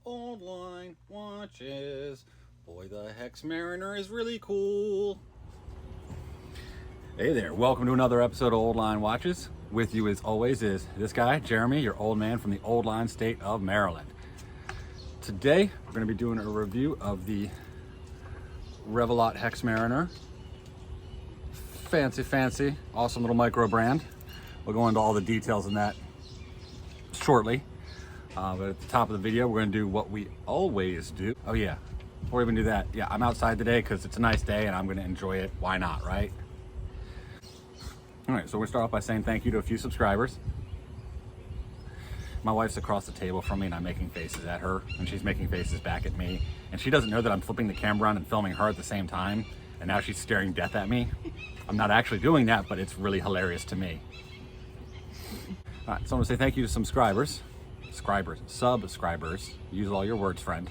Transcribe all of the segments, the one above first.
Old line watches. Boy, the Hexmariner is really cool. Hey there, welcome to another episode of Old Line Watches. With you as always is this guy, Jeremy, your old man from the Old Line state of Maryland. Today, we're going to be doing a review of the Revelot Hexmariner. Fancy, awesome little micro brand. We'll go into all the details in that shortly. But at the top of the video, we're going to do what we always do. Oh yeah, before we even do that, yeah, I'm outside today because it's a nice day and I'm going to enjoy it. Why not, right? All right, so we'll start off by saying thank you to a few subscribers. My wife's across the table from me and I'm making faces at her and she's making faces back at me. And she doesn't know that I'm flipping the camera on and filming her at the same time. And now she's staring death at me. I'm not actually doing that, but it's really hilarious to me. All right, so I want to say thank you to subscribers. Subscribers. Use all your words, friend.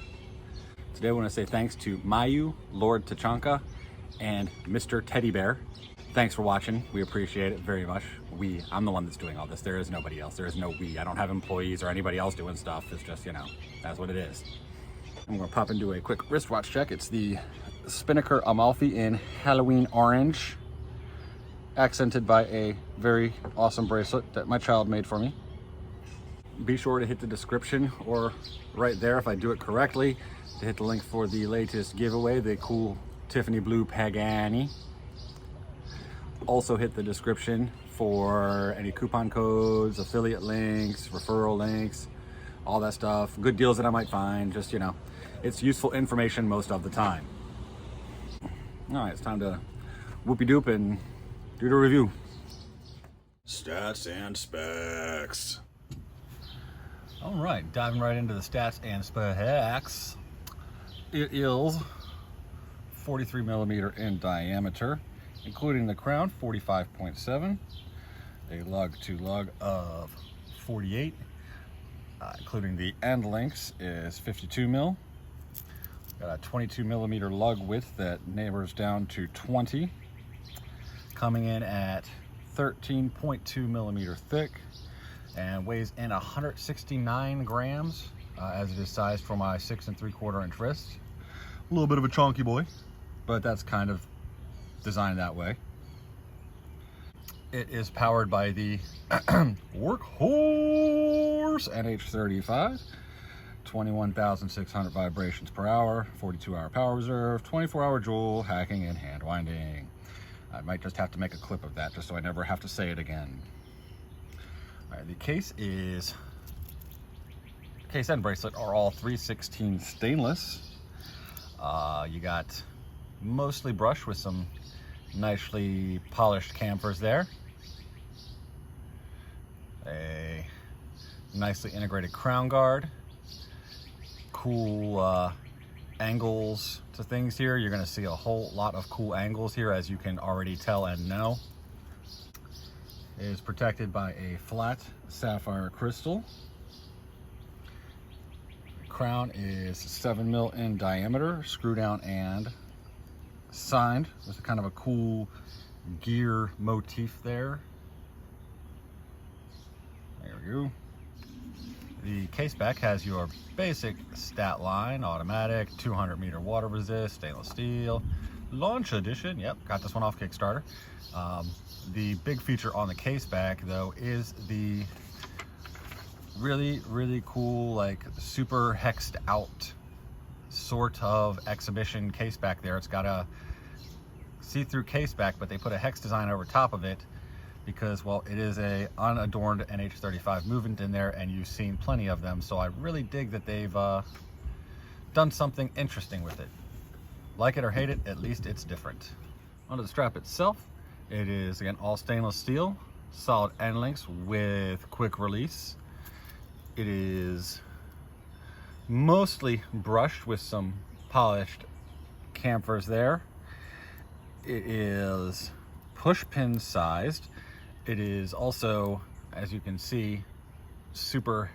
Today I want to say thanks to Mayu, Lord Tachanka, and Mr. Teddy Bear. Thanks for watching. We appreciate it very much. I'm the one that's doing all this. There is nobody else. There is no we. I don't have employees or anybody else doing stuff. It's just, you know, that's what it is. I'm going to pop into a quick wristwatch check. It's the Spinnaker Amalfi in Halloween orange, accented by a very awesome bracelet that my child made for me. Be sure to hit the description or right there if I do it correctly to hit the link for the latest giveaway, the cool Tiffany Blue Pagani. Also hit the description for any coupon codes, affiliate links, referral links, all that stuff. Good deals that I might find, just, you know, it's useful information most of the time. All right, it's time to whoopie-doop and do the review. Stats and specs. All right, diving right into the stats and specs. It is 43 millimeter in diameter, including the crown, 45.7. A lug to lug of 48, including the end links is 52 mil. Got a 22 millimeter lug width that neighbors down to 20, coming in at 13.2 millimeter thick and weighs in 169 grams as it is sized for my 6 3/4 inch wrist. A little bit of a chunky boy, but that's kind of designed that way. It is powered by the Workhorse NH35, 21,600 vibrations per hour, 42-hour power reserve, 24-hour joule, hacking and hand winding. I might just have to make a clip of that just so I never have to say it again. All right, the case and bracelet are all 316 stainless. You got mostly brushed with some nicely polished chamfers there. A nicely integrated crown guard. Cool angles to things here. You're going to see a whole lot of cool angles here, as you can already tell and know. It is protected by a flat sapphire crystal. The crown is 7 mil in diameter, screw down and signed with kind of a cool gear motif there. There we go. The case back has your basic stat line, automatic, 200 meter water resist, stainless steel, launch edition. Yep, got this one off Kickstarter. The big feature on the case back though is the really cool, like super hexed out sort of exhibition case back there. It's got a see-through case back, but they put a hex design over top of it because, well, it is a unadorned NH35 movement in there and you've seen plenty of them. So I really dig that they've done something interesting with it. Like it or hate it, at least it's different. Onto the strap itself, it is again all stainless steel, solid end links with quick release. It is mostly brushed with some polished chamfers there. It is push pin sized. It is also, as you can see, super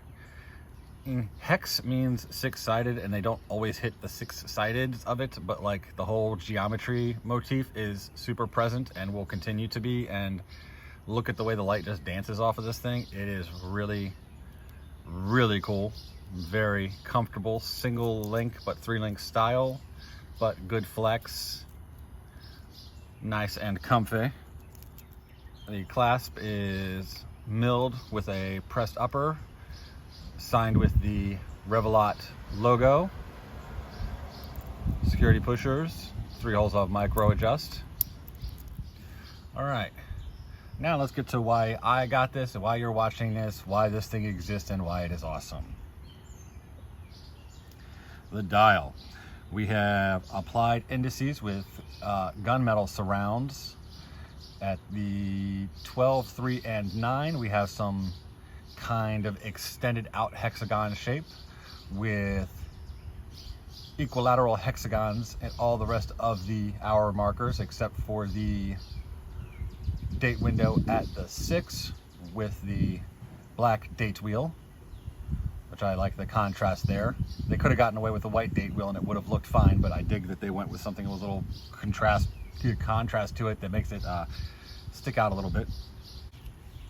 hex means 6-sided, and they don't always hit the 6-sided of it, but like the whole geometry motif is super present and will continue to be. And look at the way the light just dances off of this thing. It is really cool. Very comfortable, single link but 3-link style, but good flex, nice and comfy. The clasp is milled with a pressed upper, signed with the Revelot logo. Security pushers, 3 holes of micro adjust. All right, now let's get to why I got this and why you're watching this, why this thing exists and why it is awesome. The dial. We have applied indices with gunmetal surrounds. At the 12, 3, and 9, we have some kind of extended out hexagon shape with equilateral hexagons and all the rest of the hour markers except for the date window at the 6 with the black date wheel, which I like the contrast there. They could have gotten away with the white date wheel and it would have looked fine, but I dig that they went with something with a little contrast to it that makes it stick out a little bit.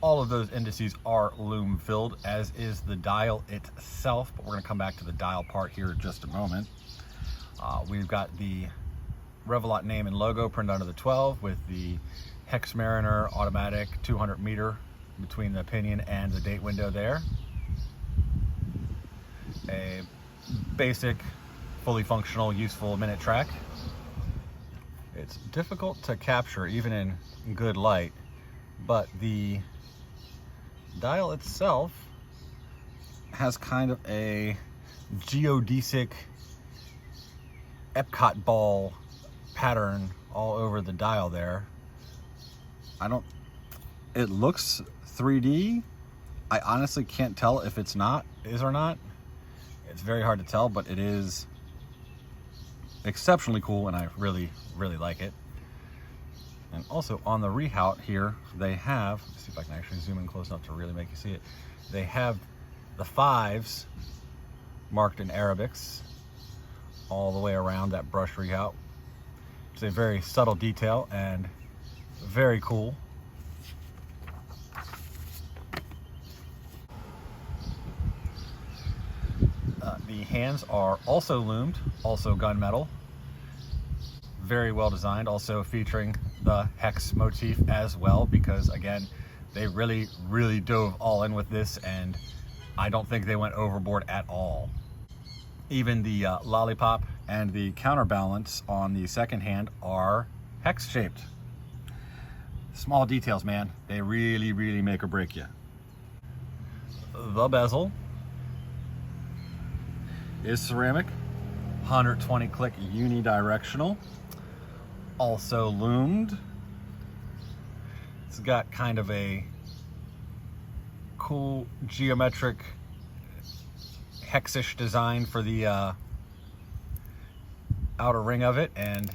All of those indices are lume filled, as is the dial itself, but we're going to come back to the dial part here in just a moment. We've got the Revelot name and logo printed onto the 12 with the Hexmariner automatic 200 meter between the pinion and the date window there. A basic, fully functional, useful minute track. It's difficult to capture even in good light, but the dial itself has kind of a geodesic Epcot ball pattern all over the dial there. It looks 3D. I honestly can't tell if it's is or not. It's very hard to tell, but it is exceptionally cool and I really, really like it. And also on the rehaut here, they have, let's see if I can actually zoom in close enough to really make you see it. They have the 5s marked in Arabics all the way around that brush rehaut. It's a very subtle detail and very cool. The hands are also loomed, also gunmetal. Very well designed, also featuring the hex motif as well, because again, they really, really dove all in with this and I don't think they went overboard at all. Even the lollipop and the counterbalance on the second hand are hex shaped. Small details, man. They really, really make or break you. The bezel is ceramic, 120 click unidirectional, also loomed. It's got kind of a cool geometric hexish design for the outer ring of it, and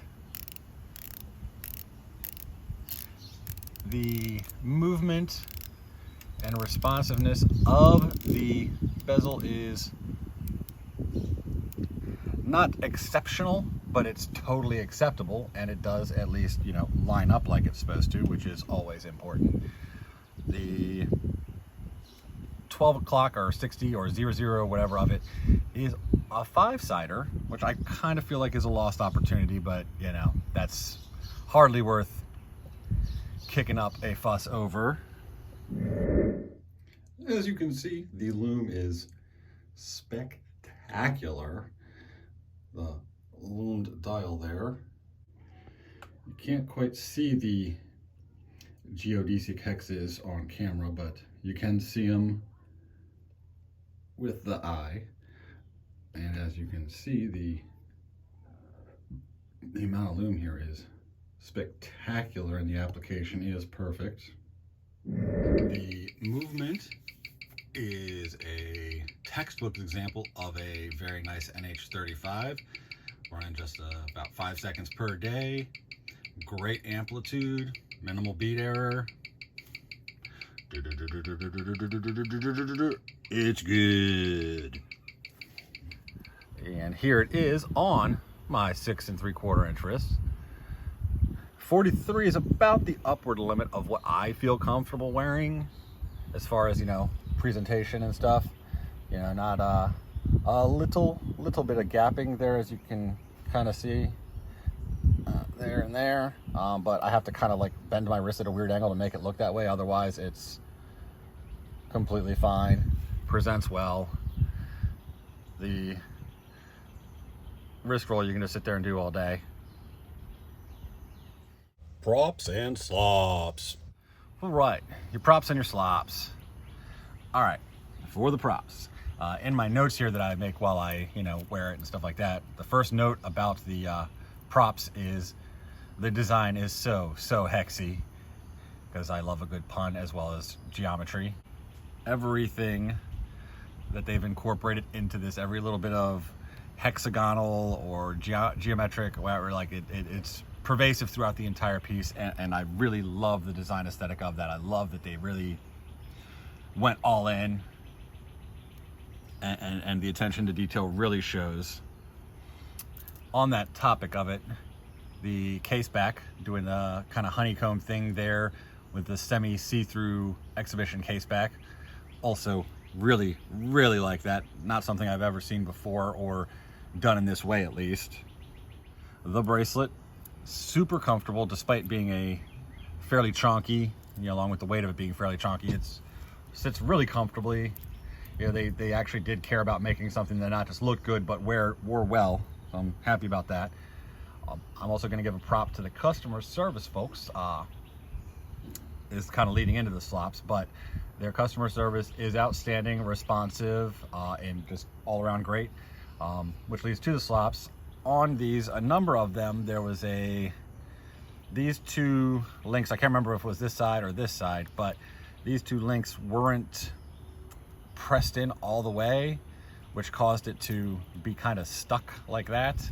the movement and responsiveness of the bezel is not exceptional, but it's totally acceptable, and it does at least, you know, line up like it's supposed to, which is always important. The 12 o'clock or 60 or 00, whatever of it, is a 5-sider, which I kind of feel like is a lost opportunity, but you know, that's hardly worth kicking up a fuss over. As you can see, the loom is spectacular. The loomed dial there. You can't quite see the geodesic hexes on camera, but you can see them with the eye. And as you can see, the amount of loom here is spectacular and the application is perfect. The movement is a textbook example of a very nice NH35, running just about 5 seconds per day. Great amplitude, minimal beat error. It's good. And here it is on my 6 3/4 inch wrist. 43 is about the upward limit of what I feel comfortable wearing as far as, you know, presentation and stuff. You know, not A little bit of gapping there, as you can kind of see, there and there, but I have to kind of like bend my wrist at a weird angle to make it look that way. Otherwise it's completely fine, presents well. The wrist roll you can just sit there and do all day. Props and slops. All right, your props and your slops. All right, for the props. In my notes here that I make while I, wear it and stuff like that, the first note about the props is the design is so hexy, because I love a good pun as well as geometry. Everything that they've incorporated into this, every little bit of hexagonal or geometric, whatever, like it's pervasive throughout the entire piece, and I really love the design aesthetic of that. I love that they really went all in, and the attention to detail really shows. On that topic of it, the case back, doing the kind of honeycomb thing there with the semi see-through exhibition case back, also really like that. Not something I've ever seen before, or done in this way at least. The bracelet, super comfortable despite being a fairly chonky, along with the weight of it being fairly chonky. It sits really comfortably. They actually did care about making something that not just looked good but wore well. So I'm happy about that. I'm also going to give a prop to the customer service folks. Is kind of leading into the slops, but their customer service is outstanding, responsive, and just all around great. Which leads to the slops. On these, a number of them, there was these two links. I can't remember if it was this side or this side, but these two links weren't pressed in all the way, which caused it to be kind of stuck like that.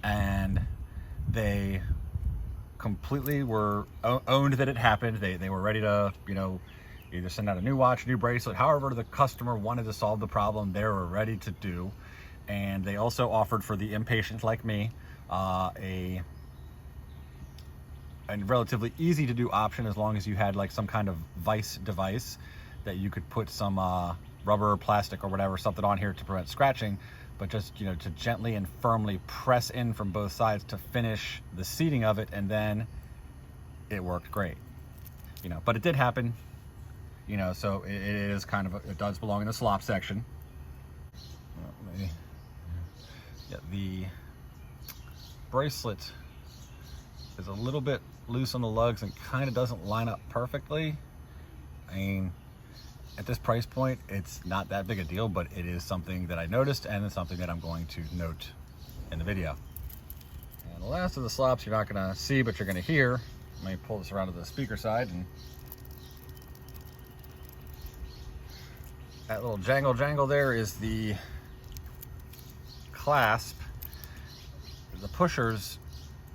And they completely were owned that it happened. They were ready to, either send out a new watch, new bracelet, however the customer wanted to solve the problem, they were ready to do. And they also offered for the impatient like me a relatively easy to do option, as long as you had like some kind of vice device that you could put some rubber or plastic or whatever, something on here to prevent scratching, but just to gently and firmly press in from both sides to finish the seating of it, and then it worked great. But it did happen, so it is kind of it does belong in the slop section. Yeah, the bracelet is a little bit loose on the lugs and kind of doesn't line up perfectly. I mean, at this price point, it's not that big a deal, but it is something that I noticed, and it's something that I'm going to note in the video. And the last of the slops you're not going to see, but you're going to hear. Let me pull this around to the speaker side, and that little jangle there is the clasp. The pushers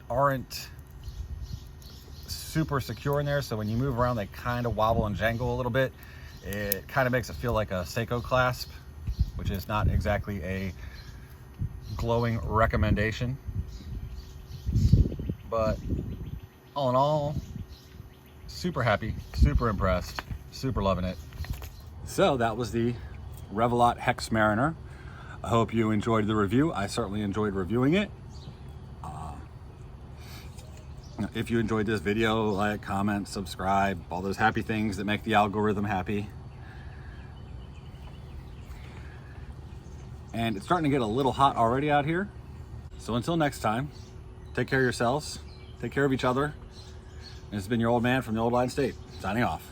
aren't super secure in there, so when you move around they kind of wobble and jangle a little bit. It kind of makes it feel like a Seiko clasp, which is not exactly a glowing recommendation. But all in all, super happy, super impressed, super loving it. So that was the Revelot Hexmariner. I hope you enjoyed the review. I certainly enjoyed reviewing it. If you enjoyed this video, like, comment, subscribe, all those happy things that make the algorithm happy. And it's starting to get a little hot already out here. So until next time, take care of yourselves, take care of each other. And this has been your old man from the Old Line State, signing off.